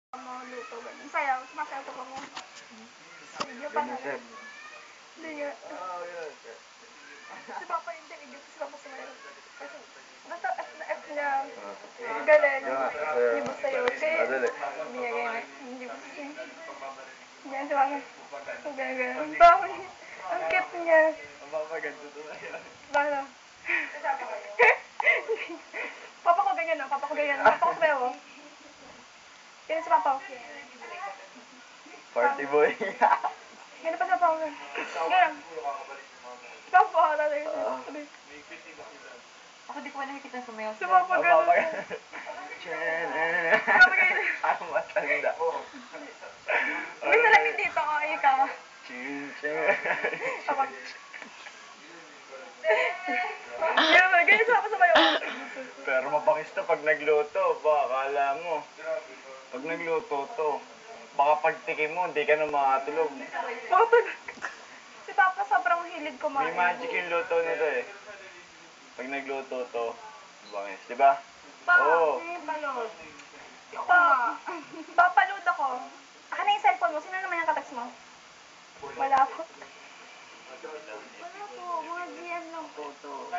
Luto, ganun. Sayaw, sumasayaw ko mo. Video pa na rin. Hindi nga. Si Papa hindi, video ko si Papa sumayaw. Kasi, basta F na F niya. Galing. Hindi ba sa'yo? Kaya, binigay na. Hindi ba sa'yo? Yan, si Papa. Ang gano'n. Ang baho niya. Ang cute niya. Ang papaganda to na yan. Bala. Papa ko ganyan, no? Papa ko ganyan. Papa ko sumayaw, oh. Yan si Papa. Party boy. Ganun pa sa Papa. Ganun. Papa, tatay. Ako di ko pa nakikita sumayaw. Si Papa Ang ganun. papaganda. Papa ganyan. Ang matanda. May salamin dito, oh, ikaw. Papa. Ganyan si Papa sumayaw. Pero mabangis to pag nagluto. Akala mo. Pag nagluto to, baka pagtikim mo, hindi ka na makatulog. Makatulog. Si Papa sobrang hilig kumain. May magic yung luto nito eh. Pag nagluto to, bangis. Diba? Oo. Balot. Papaload ako. Aka na yung cellphone mo. Sino naman yung katext mo? Wala po. Wala po. Mga GM lang po to.